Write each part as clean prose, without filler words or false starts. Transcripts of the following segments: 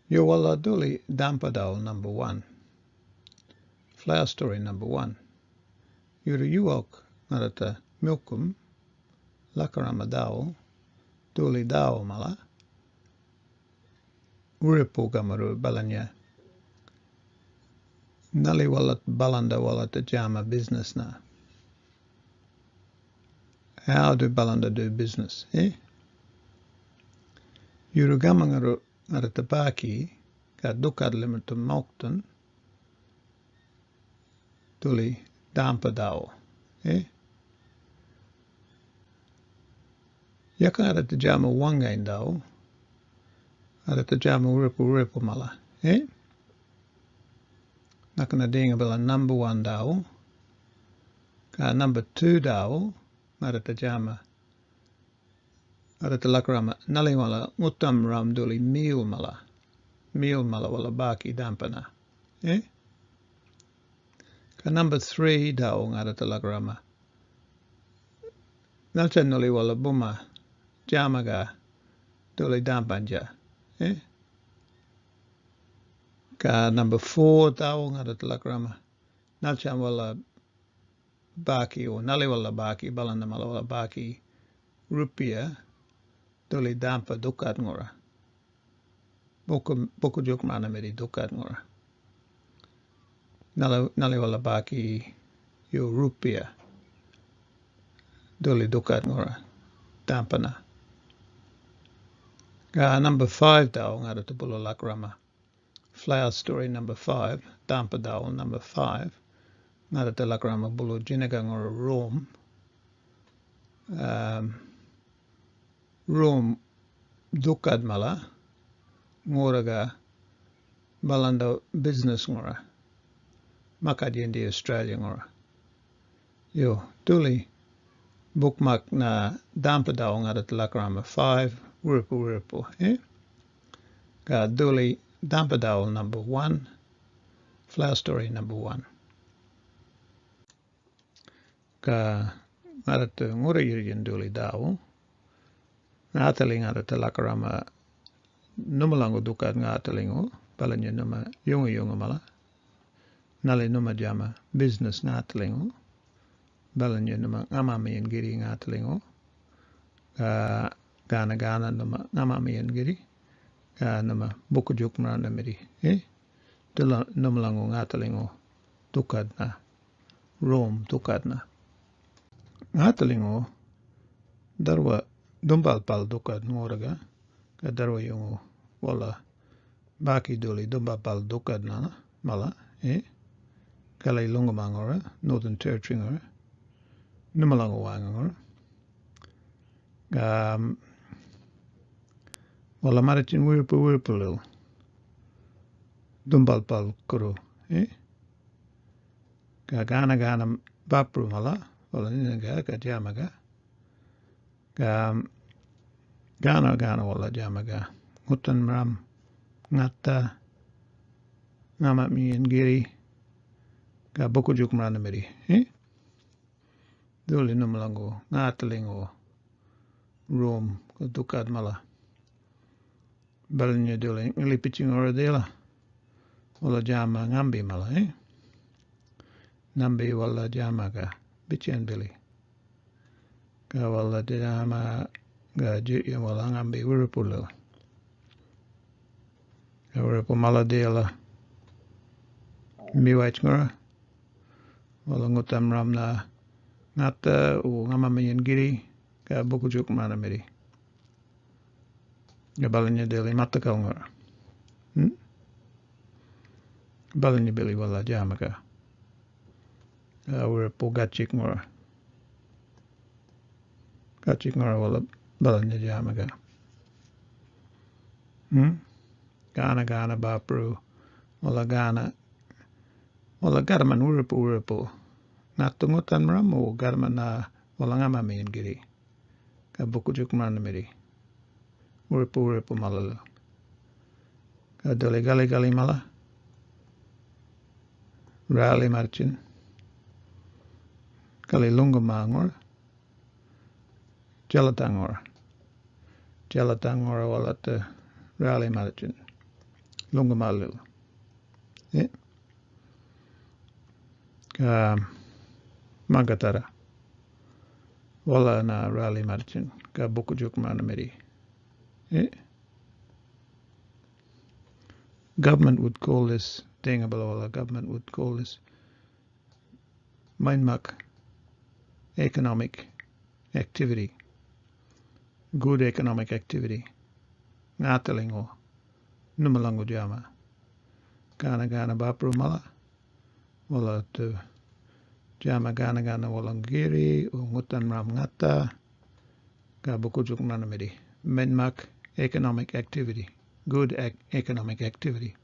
Yo walla duli Dämba dhäwu number 1. Flower story number 1. Yuru yuok narata milkum lakarama dhäwu duli dhäwu mala uripu gamaru balanya nali wallat Balanda wallat jama business na. How do Balanda do business? Yuru gamangaru narata baki ka dukad limit mauktan duli Dämba dhäwu. Yaka arata jama wangain dhäwu arata jama uripu mala. Nakana dinga bila number 1 dhäwu ka number 2 dhäwu arata jama arata lakarama nali mala ngutam ram duli meal mala wala baki dampana. Ka number 3 dhäwu arata lakarama nalchan nuli wala buma jama ga duli dampanja. Ka number 4 dhäwu arata lakarama nalchan wala baki o nali wala baki Balanda mala wala baki rupiah duli Dämba dukat ngora. Boku juk mana meri dukat ngora. Nali wala baki yo rupiah duli dukat ngora Dämba na. Ka number 5 dhäwu ngarata bulu lakrama. Flower story number 5, Dämba dhäwu number 5. Ngarata lakrama bulu jinaga ngora Rome. Rome dukad mala ngoraga Balanda business ngora. Makad yendi Australia ngora. Yo duli bookmark na Dämba dhäwu ngarata lakrama 5 uripu. Ka duli Dämba dhäwu number 1. Flower story number 1. Ka ngarata ngora yirian duli dhäwu. Ngataling ngarata lakarama numalango dukat ngatalingo balanya numa yunga mala. Nali numa jama business ngatalingo balanya numa ngamamian giri ngatalingo. Gana numa ngamamian giri. Numa bukujuk maranda miri. Dula numalango ngatalingo dukat na. Rome dukat na. Ngatalingo darwa dumbal pal dukat ngoraga ka darwa yungu wala baki duli dumbal pal dukat na mala kalay lungama ngora Northern Territory ngora numalango wanga ngora wala marichin wiripu lil dumbal pal kuro ka gana bapru mala wala ninaga ka jamaga Gana wala jamaga ngutan ram ngata ngama mian giri ka boku juk marana meri duli numalango ngatalingo Rome ka dukat mala balanya duli ngelipicing ora dela wala jama ngambi mala nambi wala jamaga bichian bili ka wala jama ga jitya wala ngambi uripu lil. Ka uripu mala dela miwach ngora wala ngutam ram na ngata u ngamamayan giri ka buku juk mana meri. Ka balanya deli matakal ngora. Balanya bili wala jama ka. Ka uripu gachik ngora. Gachik ngora wala balanya jamaga. Gana bapru wala garaman uripu natungutan maramu garaman na wala ngamamin giri ka buku juk marana meri uripu malala ka doli gali mala rally marchin kali lungama ngor Jalatangora wala te rally marchin longamalil. Eh? Ka magatara. Wala na rally margin. Ka bukujuk manameri. Eh? Government would call this, Dämba, government would call this mindmak economic activity, good economic activity. Ngatalingo, numalango jama. Gana bapru mala, wala tu jama gana walangiri, ngutan ram ngata, ka bukujuk manamedi. Mindmak economic activity, good economic activity.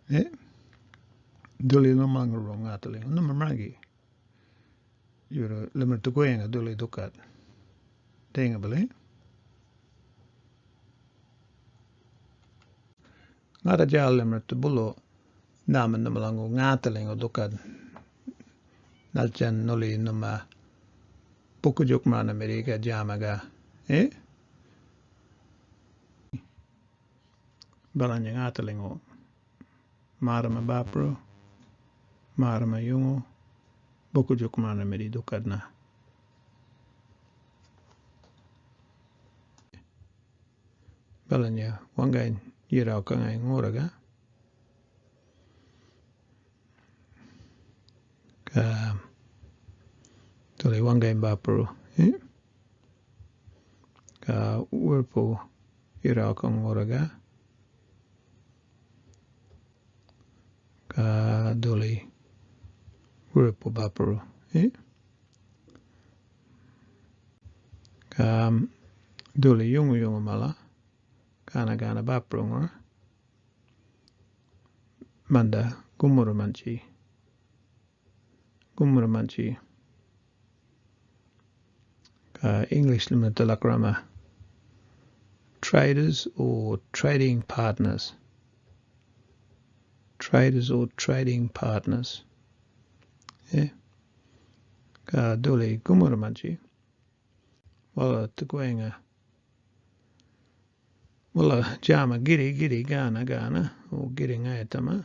Eh? Duli numalango ro ngatalingo, numarangi. Yuro lemur tugoyenga duli dukat. Denga beli. Ngata jal lemur tubulo namen numalango ngatalingo dukat. Nalchan nuli numa pukujuk mana mereka jamaga. Eh? Balanya ngatalingo. Marama bapro. Marama yungo. Pukujuk mana meri dukat na. Balanya wangain yirau kangai ngoraga. Ka tuli wangain bapro. Eh? Ka urpo yirau kang ngoraga. Ka duli urpo bapro. Eh? Ka duli yungu mala. Gana bapro ngora. Manda gumuramanchi. English limited grammar. Traders or trading partners. Traders or trading partners. Yeah. Ka duli gumuramanchi. Wala tukuenga. Wala jama giri gana o giri ngaitama.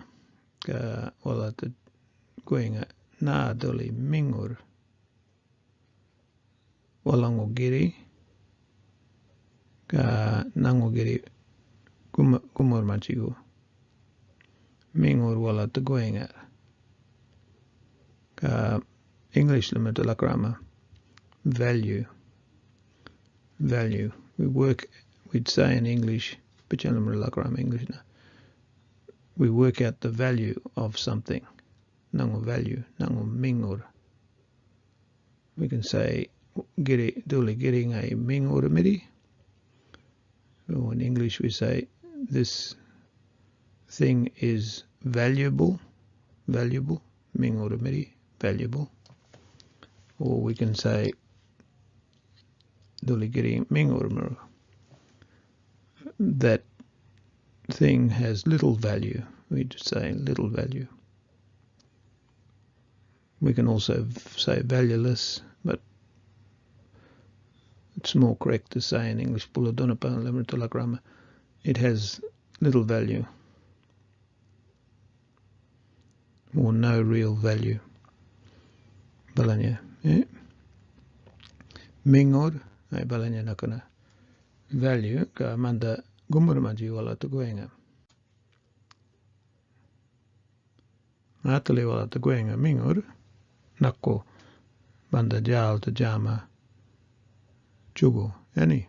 Ka wala tukuenga na duli mingur. Walango giri. Ka nango giri gumuramanchigo. Mingur wala tukuenga. Ka English limited grammar. Value. We'd say in English, English. We work out the value of something. Nango value, nango mingur. We can say, duli getting a mingur midi. Or in English we say, this thing is valuable, mingur midi, valuable. Or we can say, duli getting mingur. That thing has little value. We just say little value. We can also say valueless, but it's more correct to say in English, it has little value or no real value. Balanya. Eh? Mingor, ay balanya nakana. Value ka manda gumuramanji wala tuguenga. Atali wala tuguenga mingur nako manda jal to jama chugo any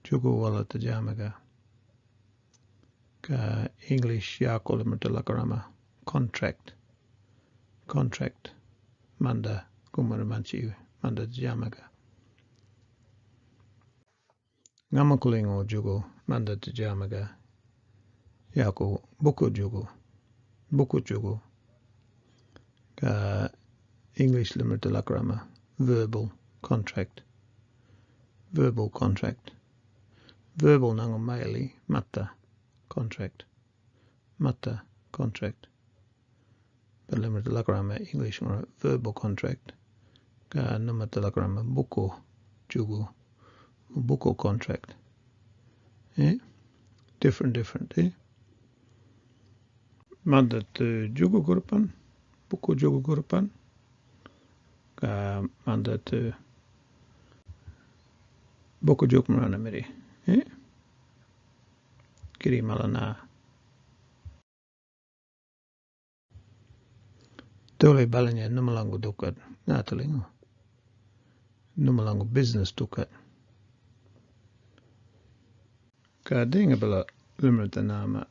chugo wala to jama ka English yakol matalakarama contract manda gumuramanji manda jama ga. Ngamakulingo jugo manda tijamaga yako buku jugo ka English limited grammar verbal contract verbal nango maili mata contract but limited grammar English verbal contract ka limited grammar buku jugo buko contract. Eh? different, eh? Mandat jugugurupan, buku jugugurupan, ka mandat buku jugumrana miri, eh? Kiri malana. Tole balanya numalangu dukat, natalingo. Numalangu business dukat. Ka dinga bala limrata nama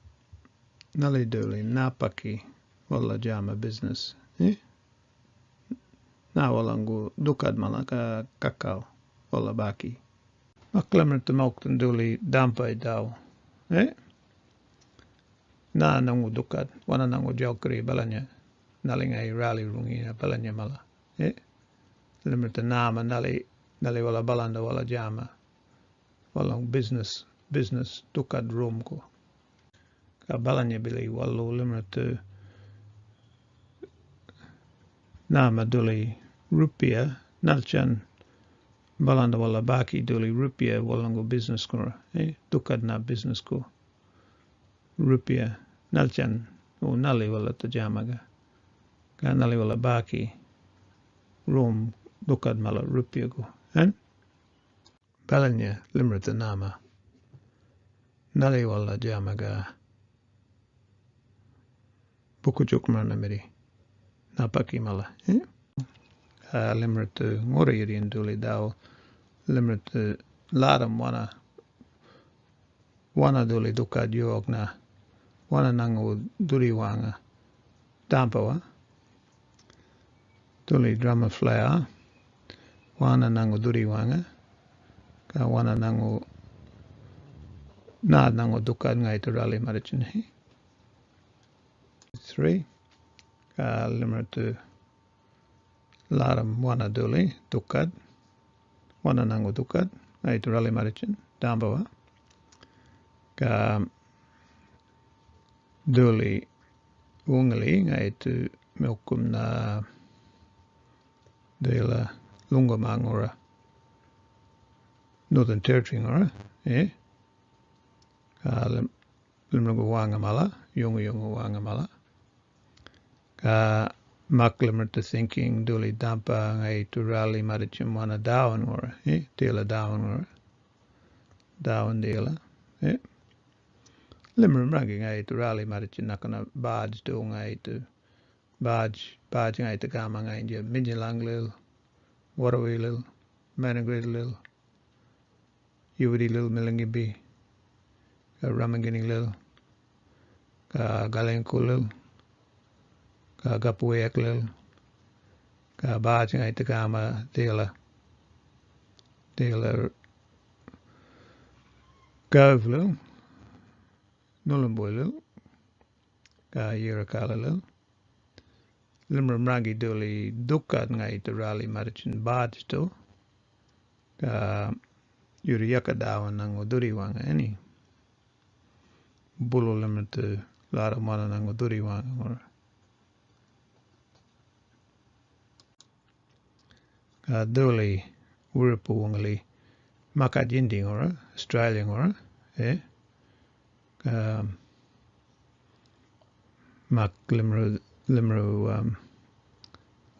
nali dole napaki wala jama business, eh? Na walangu dukat malaka kakao wala baki. Maklamrata mauktan dole dampai dhäwu, eh? Na nangu dukat, wana nangu jokri balanya nalingai rally rungina balanya mala, eh? Limrata nama nali wala balanda wala jama walang business dukat room ko. Ka balanya bili walu limrata nama duli rupiah nalchan balanda wala baki duli rupiah walangu business ko, eh? Dukat na business ko rupiah nalchan nali wala tajamaga ka nali wala baki room dukat mala rupiah ko, eh? Balanya limrata nama nali wala jamaga buku jugumrana miri napaki mala, eh? Limrata ngori yirian duli dhäwu limrata laram wana duli dukat yuogna wana nangu duri wanga Dämba duli drama flare wana nangu duri wanga ka wana nangu dukat ngai turali marichin, 3 ka limrata laram wana duli dukat wana nangu dukat ngai turali marichin Dämba ka duli ungali ngai tu milkum na dela Lungamangora Northern Territory ngora, eh? Ka limrungu wanga mala yungu wanga mala ka mak limrata thinking duli Dämba ngai turali marichin wana dhäwu ngora, eh? Dela dhäwu ngora dhäwu dela, eh? Limrungi ngai turali marichin nakana barge do ngai tu barge ngai tu kama ngai je Midgelang lil Waterway lil Managrid lil Yuvidi lil Milingibi ka Ramangini lil ka Galenku lil ka Gapuek lil ka barge ngai tu kama dela Gove lil Nullumboy lil ka Yirakala lil Limrungi duli dukat ngai turali marichin barge to ka Yuriyaka dhäwu nangu duri wanga any bulu limrata lara mana nangu duri wanga ngora ka duli uripu wangali makajindi ngora Australia ngora, eh? Ka mak limru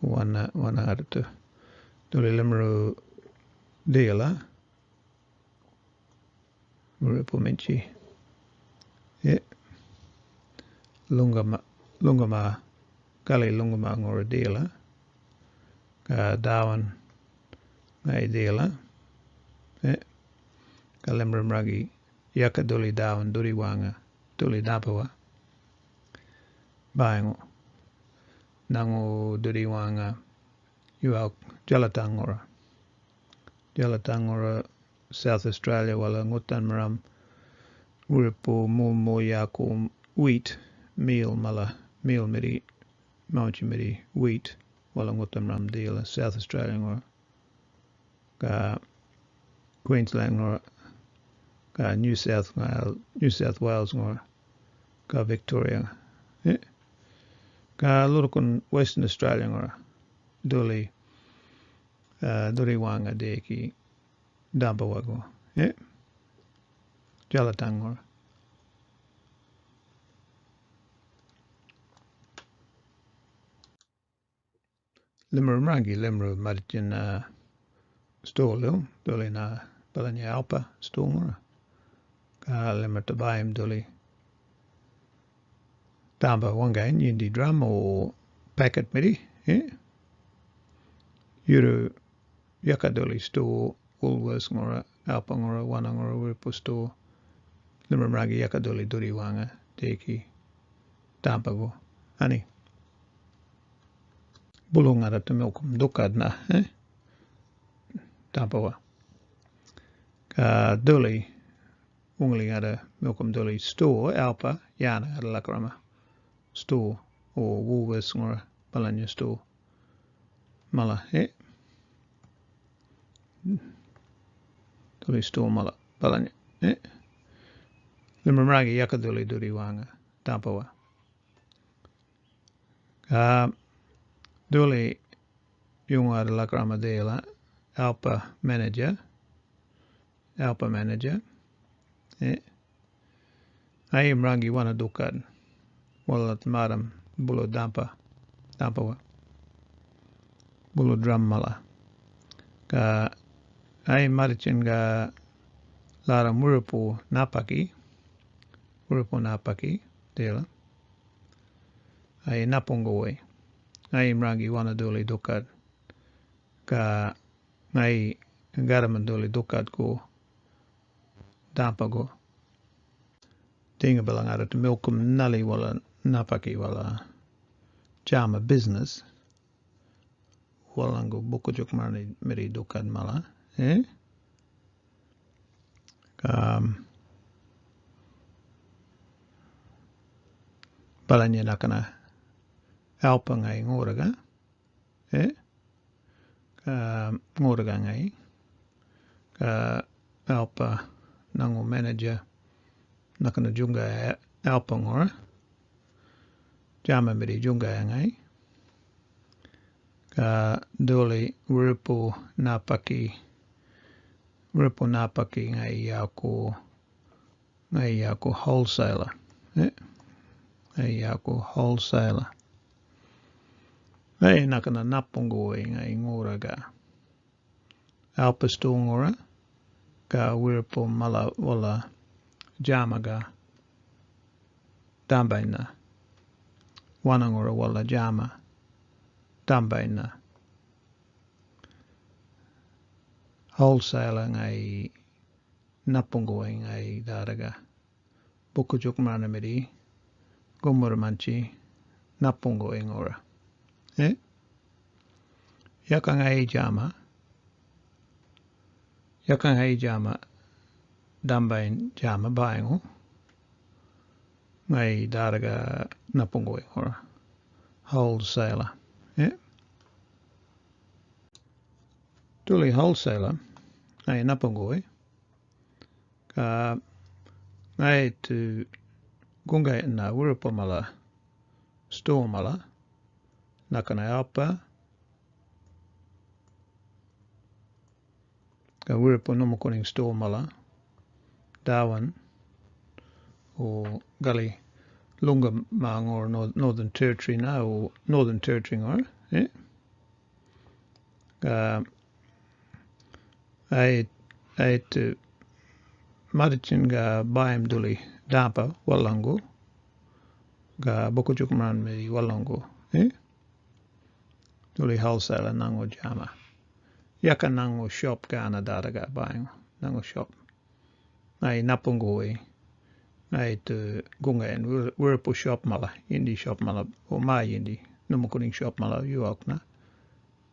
wana aratu duli limru dela uripu minchi, eh? Lungama kali Lungama ngora dela ka dhäwan ngai dela, eh? Ka limrungi yaka duli dhäwan duri wanga duli Dämba baingo nangu duri wanga yuak Jalatangora South Australia wala ngutan maram uripu mumu yaku wheat meal miri maunchi miri wheat wala ngutan maram dela South Australia ngora ka Queensland ngora ka New South Wales ngora ka Victoria, eh? Ka lurukun Western Australia ngora duli wanga deki Dämba wago, eh? Jalatang ngora limru marichin store lil doli na balanya alpa store ka limru tabaim doli Dämba wangain yindi drum or packet midi yuru yakadoli store Woolworths ngora alpa ngora wana ngora wipu store limru yakadoli duri wanga teki Dämba go ani bulung ada temilkum dukad na Dämba wa ka doli ungli ada milkum doli store alpa yana ada lakrama store or Woolworths ngora balanya store mala doli store mala balanya limragi yakadoli duri wanga Dämba wa doli yung ada lakrama dela alpa manager ayim rangi wana dukad walat madam bulo Dämba wa bulo drum mala ka ayim marichin ga lara murupu napaki dela ay napungoy ayim rangi wana doli dukad ka ay garaman doli dukad ko Dämba go tinga balang ada milkum nali wala napaki wala jama business walango bukujuk meri dukad mala balanya nakana alpa ngai ngoraga ngoraga ngai ka alpa nango manager nakana junga alpa ngora jama meri junga ngai ka doli rupo napaki ngai yaku wholesaler ay nakana napungo ngai ngoraga alpa sto ngora ka rupo mala wala jamaga Dämba ina wanangora wala jama Dämba ina wholesaler ngai napungo ngai daraga bukujuk mana meri gumur manchi napungo ngora yakang ai jama Dämba jama baingo ngai daraga napungo ngora wholesaler tuli wholesaler ngai napungo ka ngai tu gunga na wurupo mala store mala nakana alpa ka wurupo nomokuning store mala dawan o gali lunga mang or Northern Territory na o Northern Territory ngor ai tu marichin ga baim duli Dämba walango ga bukujuk man meri walango duli wholesaler nango jama yaka nango shop ga anadara ga baim nango shop ai napungo ai tu gunga en wurupo shop mala indi shop mala o mai indi numukuning shop mala yuak na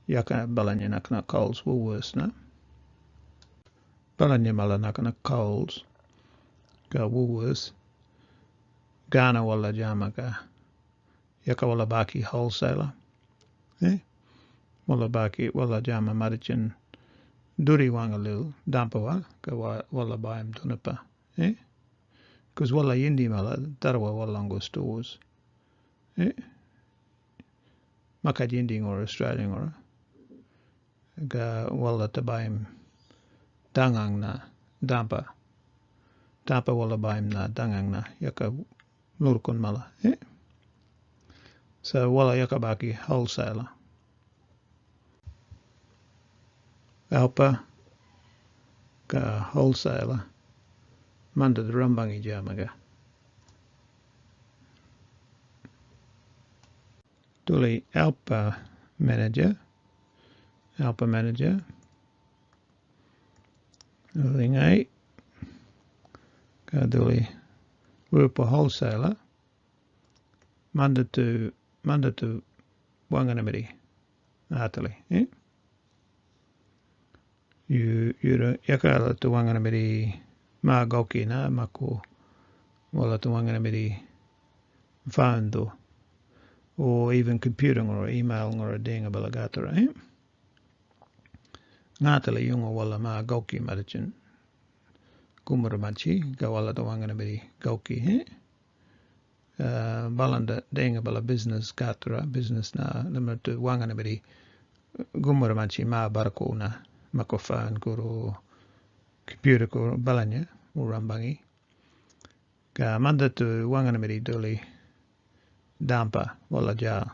yaka balanya nakna Coles Woolworths na balanya mala nakna Coles ga Woolworths Ghana wala jama ga yaka wala baki wholesaler wala jama marichin duri wangalil Dämba wa ka wala baim dunapa cause wala yindi mala tarwa walango stores makad yindi ngora Australia ngora ga wala tabaim dangang na Dämba wala baim na dangang na yaka lurkun mala so wala yaka baki wholesaler alpa ka wholesaler manda the rambangi jamaga tuli alpa manager lingai ka tuli rupa wholesaler manda tu wanganamiri atali you yakala tu wanganamiri ma goki na mako wala tu wanganamiri phone do or even computing or email or a ding balagatara ngatali yungo wala ma goki madachin kumuramachi ga wala tu wanganamiri goki Balanda ding bala business gatra business na namna tu wanganamiri gumuramachi ma barko na makofan guru computer ko balanya urambangi ka manda tu wanganamiri doli Dämba wala jal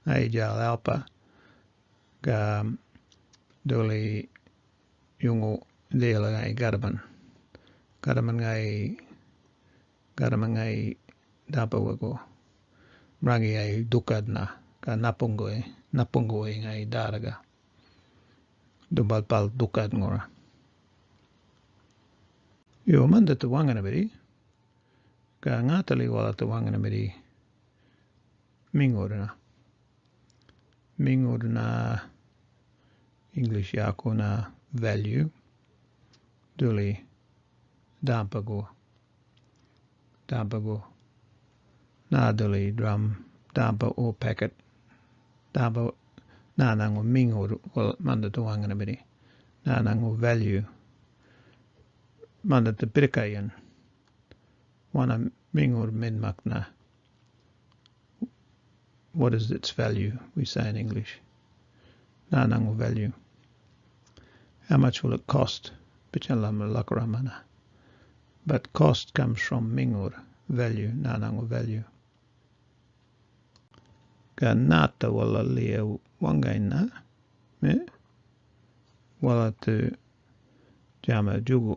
ai jal alpa ka doli yungu dela ngai garaman ngai Dämba wago rangi ai dukad na ka napungoe ngai daraga dumbal pal dukad ngora yo manda tu wanganamiri ka ngatali wala tu wanganamiri mingurna English yako na value duli Dämba go na duli drum Dämba o packet Dämba na nango mingur wal manda tu wanganamiri na nango value manda tu pirkayan wana mingur minmak na what is its value we say in English na nango value how much will it cost but cost comes from mingur value na nango value ka nata wala lia wangaina wala tu jama jugu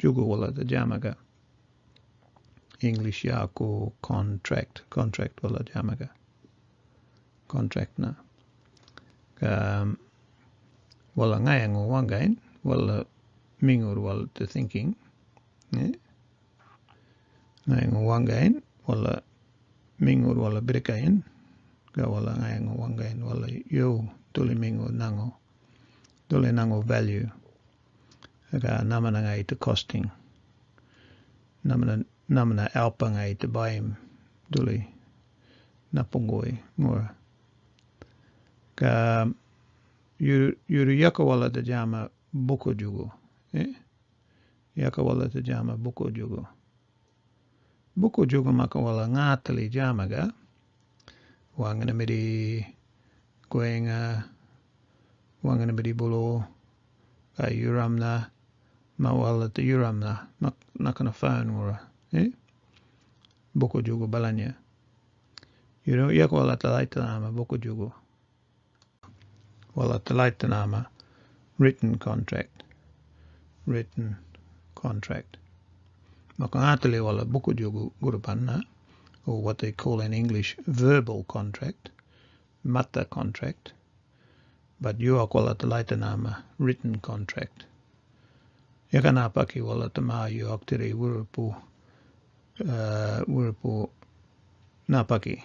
wala tu jamaga English yako contract wala jamaga contract na ka wala ngayango wangain wala mingur wala tu thinking ngayango wangain wala mingur wala birkain ka wala ngayango wangain wala yo tuli mingur nango value ka namana ngai tu costing namana alpa ngai tu baim duli napungoi ngora ka yuru yaka wala tu jama buko jugo yaka wala tu jama buko jugo maka wala ngatali jama ga wanganamiri kuenga wanganamiri bulu yuramna ma wala tu yuramna nakana phone ngora buko jugo balanya yaka wala talaita nama buko jugo wala talaita nama written contract maka ngatali wala buko jugo gurupanna or what they call in English verbal contract Matha contract but you are wala talaita nama written contract yakana paki wala tama you aktiri wurupu napaki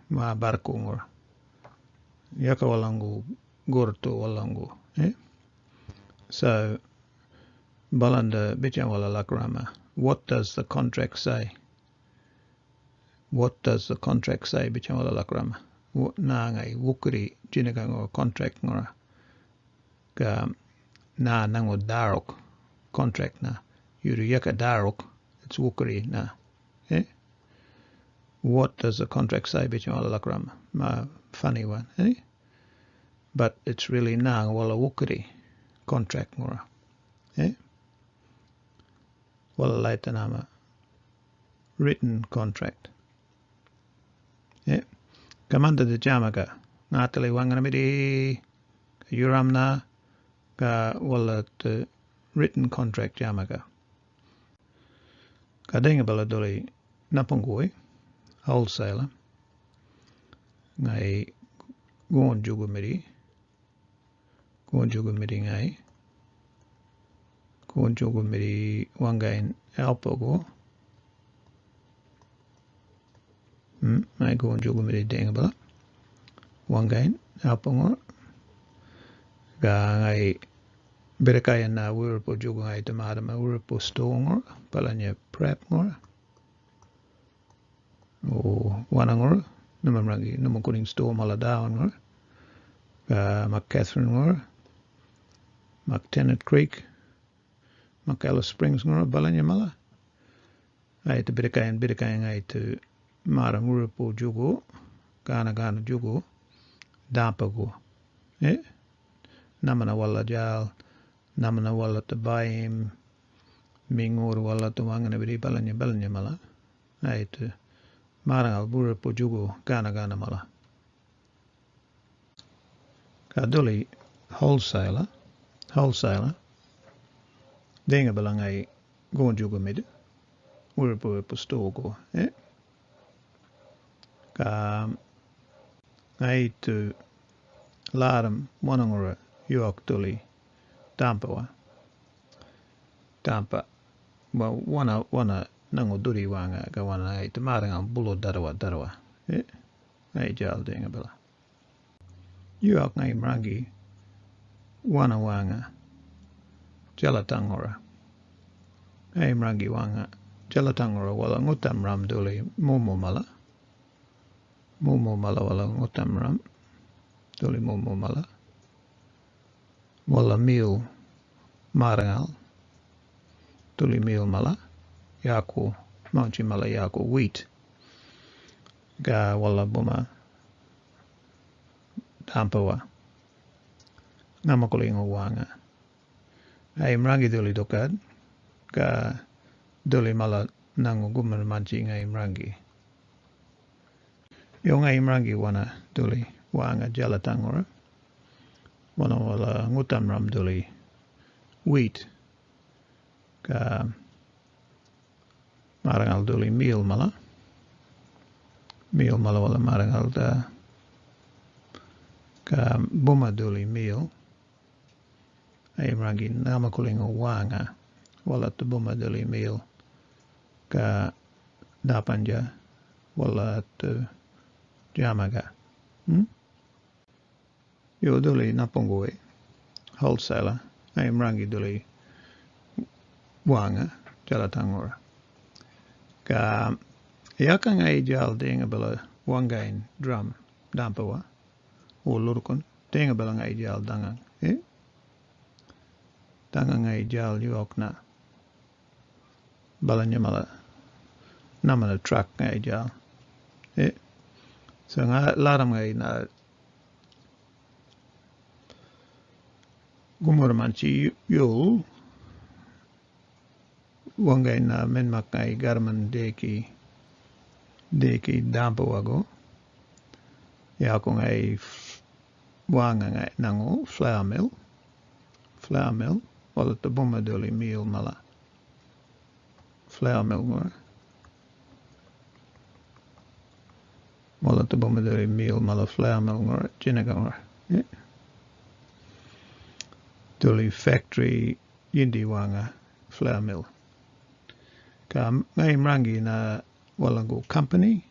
ma barko ngor yaka walangu gorto walangu so Balanda bicha wala lakrama what does the contract say bicha wala lakrama na ngai wukuri jinaga ngo contract ngora ka na nango darok contract na yuru yaka darok it's wukuri na what does the contract say bicha wala lakrama ma funny one but it's really na wala wukuri contract ngora wala laita nama written contract kamanda de jamaga natali wanganamiri yuramna ka wala written contract jamaga ka denga bala doli napangoi wholesaler ngai gon jugo miri ngai gon jugo miri wangain alpogo ngai gon jugo miri denga bala wangain alpogo ga ngai berekaya na wurpo jugo ngai tamada ma wurpo stongor palanya prep ngor o wanangor namamrangi namakuning store maladawan ngor mak Catherine ngor mak Tennant Creek mak Alice Springs ngor balanya mala ai te berekaya ngai te marang wurpo jugo gana jugo dampago namana wala jal namana wala te baim mingur wala te wangana beri balanya mala ai te marang al wurpo jugo gana mala kadoli wholesaler denga balangai gon jugo mid wurpo stogo ka ngai tu laram wanangora York doli Dämba wana nango duri wanga ka wana ai te maranga bulo darwa ai jal denga bala York ngai mrangi wana wanga jalatangora ai mrangi wanga jalatangora wala ngutam ram doli momo mala wala ngutam ram doli momo mala wala meal marangal doli meal mala yaku manchi mala yaku wheat ga wala buma Dämba namakulingo wanga ai mrangi doli dokad ga doli mala nango guman manchi ngai mrangi yo ngai mrangi wana doli wanga jalatangora wana wala ngutam ram doli wheat ka marangal doli meal mala wala marangal da ka buma doli meal ai mrangi namakulingo wanga wala te buma doli meal ka dapanja wala te jamaga yo doli napongoi wholesaler ai mrangi doli wanga jalatangora ka yakang ai jal denga bala wangain drum Dämba o lurkon denga bala ngai jal dangang dangang ngai jal yokna balanya mala namana truck ngai jal so nga laram ngai na gumur manchi yul wangai na menmak ngai garman deki Dämba wago yako ngai wanga ngai nango flour mill wala te buma doli meal mala flour mill ngor wala te buma doli meal mala flour mill ngor jinaga ngor doli factory yindi wanga flour mill ka ngai mrangi na walango company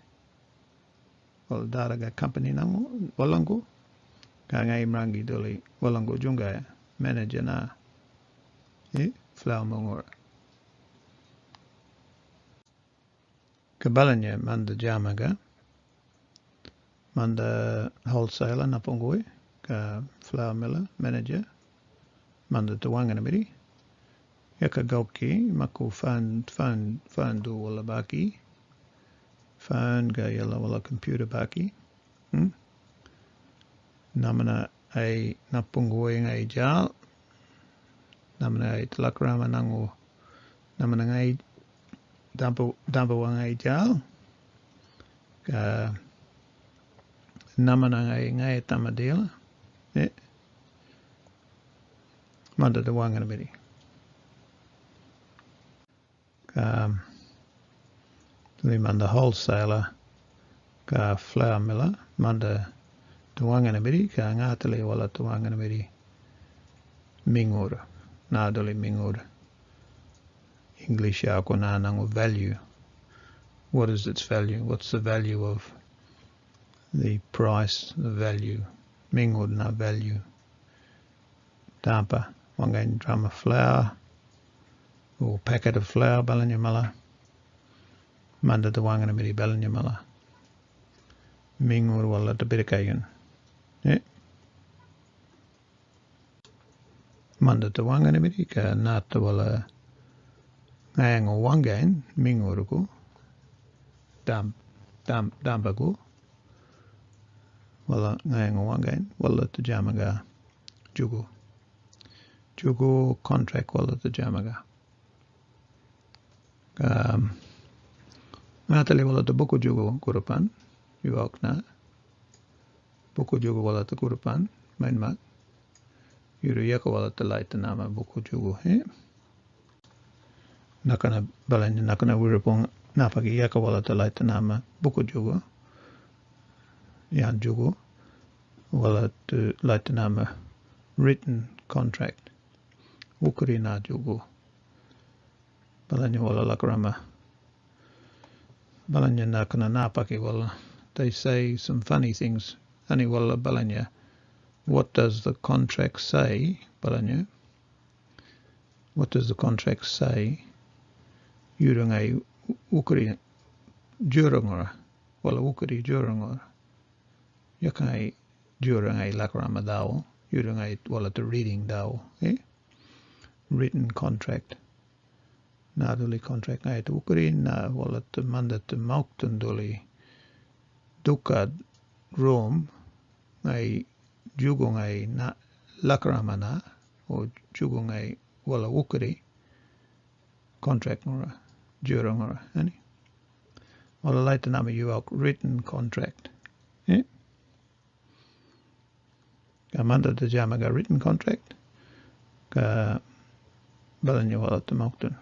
wala daraga company nango walango ka ngai mrangi doli walango junga manager na flour mill ngor kabalanya manda jamaga manda wholesaler napongoi ka flour miller manager manda tuwangana miri yaka gauki maku fan do wala baki fan ga yala wala computer baki namana ai napungoi ngai jal namana ai tlakrama nango namana ngai Dämba ngai jal ka namana ngai tamadela manda the wanganamiri. Tuli manda wholesaler ka flour miller manda the wanganamiri ka ngatali wala the wanganamiri mingura na doli mingura. English ako na nango value. What is its value? What's the value of the price, the value? Mingura na value. Dämba wangain drum of flour or packet of flour balanyamala manda the wanganamiri balanyamala mingura wala the birkayan. Yeah. Manda the wanganamiri ka nata wala ngayang o wangain mingura ko Dämba ko wala ngayang o wangain wala the jamaga jugo contract wala the jamaga natali wala the buku jugo kurupan yuak na buku jugo wala the kurupan main mat yuru yaka wala the light nama buku jugo nakana balanya nakana wirupong napagi yaka wala the light nama buku jugo yan jugo wala the light nama written contract ukuri na jugo balanya wala lakrama balanya nakana napaki wala they say some funny things ani wala balanya what does the contract say balanya what does the contract say yurungai ukuri jurangora wala ukuri jurangora yakai jurungai lakrama dao yurungai wala the reading dao written contract na duli contract ngai tu ukuri na wala the manda the mauktan duli dukad Rome ngai jugo ngai na lakrama na o jugo ngai wala ukuri contract ngora jurangora ani wala later nama yuak written contract ka manda the jamaga written contract ka balanya wala the mauktan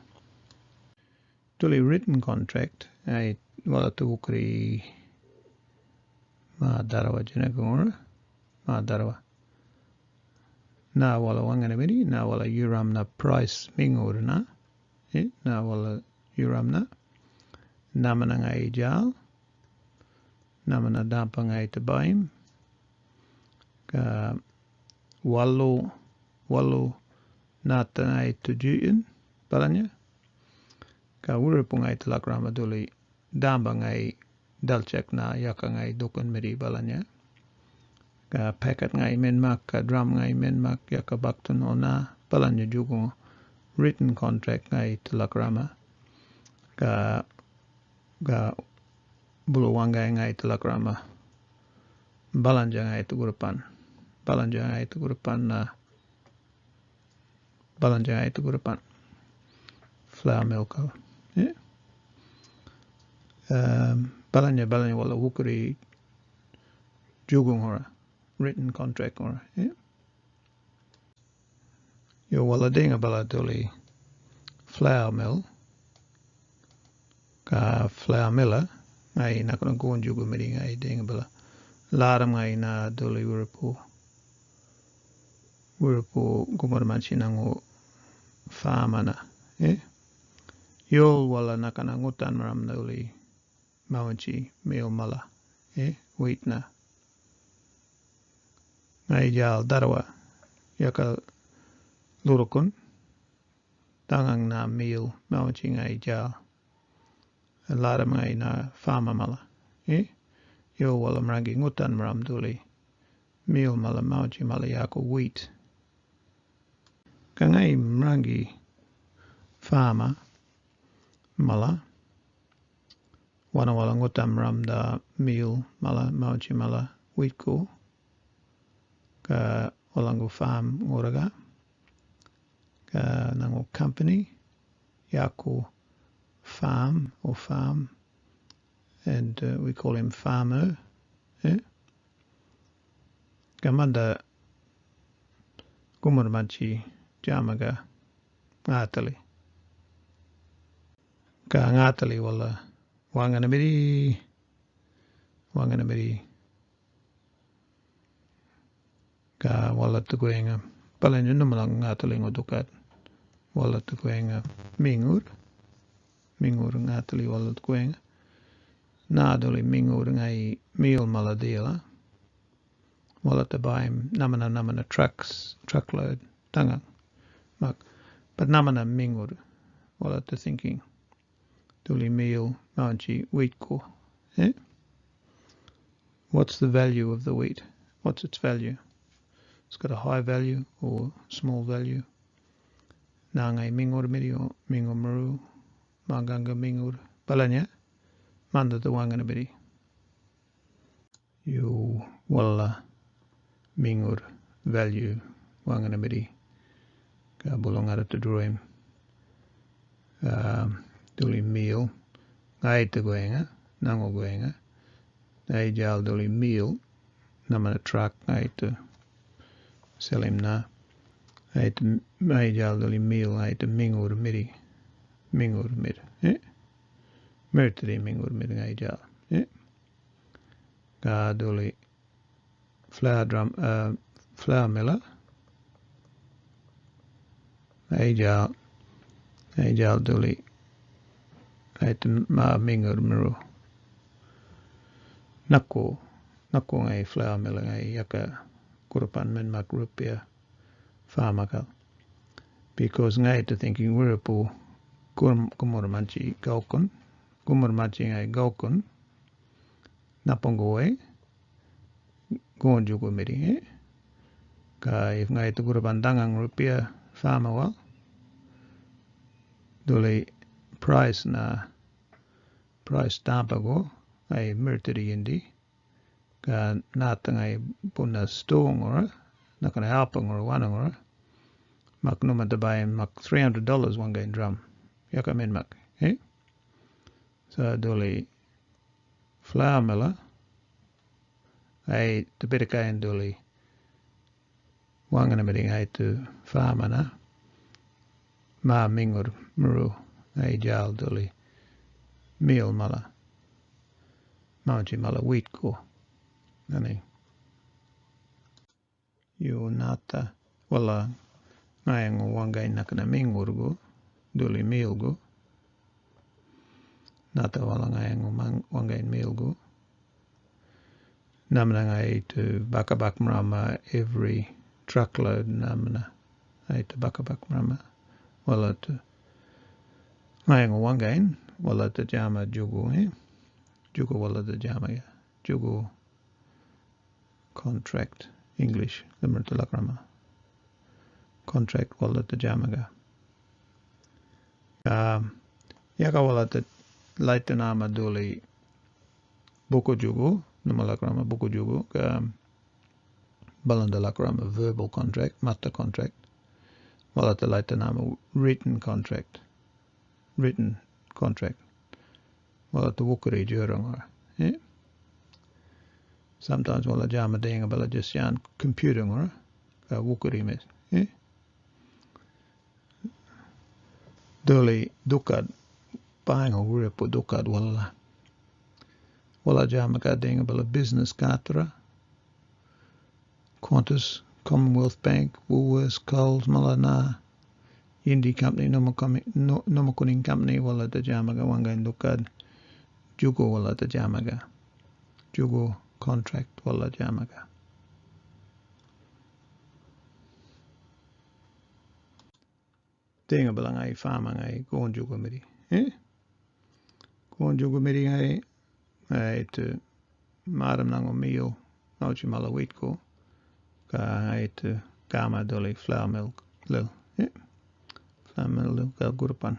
tuli written contract ai wala the ukuri ma darawa jinagora ma darawa na wala wanganamiri na wala yuram na price mingura na na wala yuram na namana ngai jal namana Dämba ngai tabaim ka walu nata ngai tujuin balanya ka wirupong ngai talakrama duli Dämba ngai dalchek na yaka ngai dukun miri balanya ka packet ngai menmak ka drum ngai menmak yaka baktun ona balanya jugo written contract ngai talakrama ka bulu wangai ngai talakrama balanja ngai tugurupan na balanja ngai tugurupan flour milk balanya wala ukuri jugung hora written contract hora yo wala dinga bala duli flour mill ka flour miller ngai nakona gon jugu miri ngai dinga bala laram ngai na duli wirupu gumarmanchi nangu farmana yol wala nakana ngutan maram duli mawanchi meal mala wheat na ngai jal darwa yaka lurukun tangang na meal mawanchi ngai jal laram ngai na farma mala yo wala mrangi ngutan maram duli meal mala mawanchi mala yako wheat kangai mrangi farma mala wana wala ngutam ram da meal mala mawanchi mala wheat ko ka walangu farm ngoraga ka nango company yako farm and we call him farmer kamanda gumurmanchi jamaga ngatali ka ngatali wala wangana miri ka wala tukuenga palanyo namalang ngatali ngodukat wala tukuenga mingur ngatali wala tukuenga nadoli mingur ngai meal maladila wala tabaim namana truckload tangang mak but namana mingur wala to thinking doli meal manchi wheat ko what's the value of the wheat? What's its value? It's got a high value or small value. Nangai mingur mirio mingur maru maganga mingur balanya manda the wangana biri you wala mingur value wangana biri ka bulong ada to droim doli meal ngai te goenga nango goenga ngai jal doli meal namana truck ngai te selim na ngai jal doli meal ngai te mingur mid mertri mingur mid ngai jal ka doli flour miller ngai jal doli ngai te ma mingur meru nako ngai flour miller ngai yaka kurupan men mak rupiah farmakal because ngai to thinking wirapu kumurmanchi gaukun ngai gaukun napongoe gonjugo miri ka if ngai to kurupan dangang rupiah farmawal doli price tampago ai merteri indi ka natangai puna stong or nakana helping or one or mak numa to buy mak $300 one gain drum yakamen mak so doli flour miller ai to bedikain doli wangana meding ai to farmana ma mingur muru ai jal doli meal mala mauji mala wheat ko nani you nata wala ngayango wangai nakana mingur go doli meal go nata wala ngayango wangai meal go namna ngai to bakabak mrama every truckload namna ai to bakabak mrama wala to ngayango wangai wala to jama jugo jugo wala to jama ya jugo contract English lakrama contract wala to jamaga yaka wala to laitanama doli buko jugo namalakrama buko jugo ka balanda lakrama verbal contract matha contract wala to laitanama written contract wala to wukari juranga sometimes wala jama denga bala just yan computer ngora ka wukari mes doli dukad paingo wuripo dukad wala jama ka denga bala business katra Qantas Commonwealth Bank Woolworths Coles Malana Indi company nomakuning company wala ta jama ga wangain dukad jugo wala ta jama ga jugo contract wala jamaga tenga balangai fama ngai konjugo miri ngai to madam nango meal nauchi mala wheat ko ka ngai to kama doli flour milk lil flour milk kal gurpan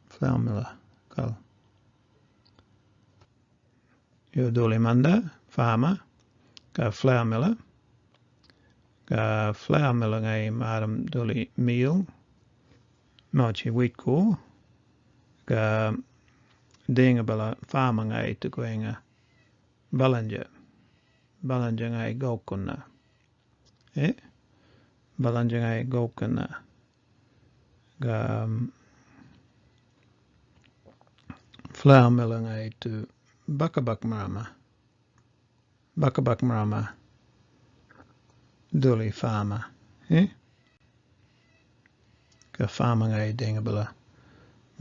flour mila kal yo doli manda farmer ka flour miller ngai madam doli meal nauchi wheat ko ka denga bala farmer ngai to goenga balanja ngai gaukuna balanjangai gokana ga flaumelangai tu bakabak marama duli farma ka farma ngai denga bala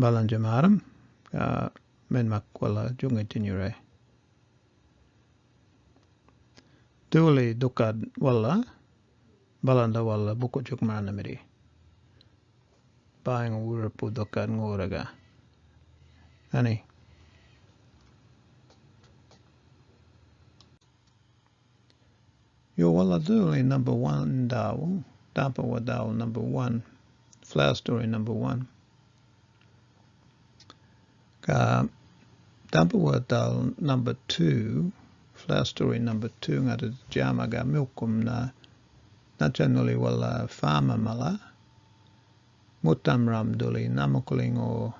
balanjamaram ka menmak wala jungai tinyure duli dukad wala balanda wala buku juk marana miri buying wurapu dukad ngoraga ani yo wala duli number 1 dhäwu Dämba wa dhäwu number 1 flower story number 1 ka Dämba wa dhäwu number 2 flower story number 2 ngata jama ga milkum na generally wala farma mala mutamram duli namakulingo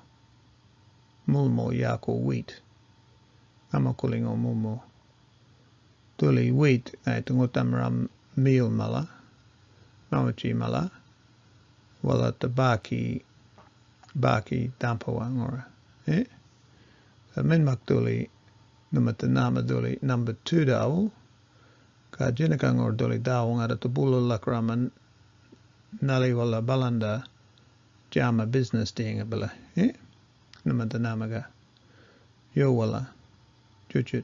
mulmo yako wheat namakulingo mulmo duli wheat ay tungutamram meal mala mamachi mala wala tabaki Dämba wa ngora min makduli numatanama duli number 2 dhäwu ka jinakangor duli dhäwu ngada tabulu lakraman nali wala balanda jama business dinga bala numatanama ga yo wala jujut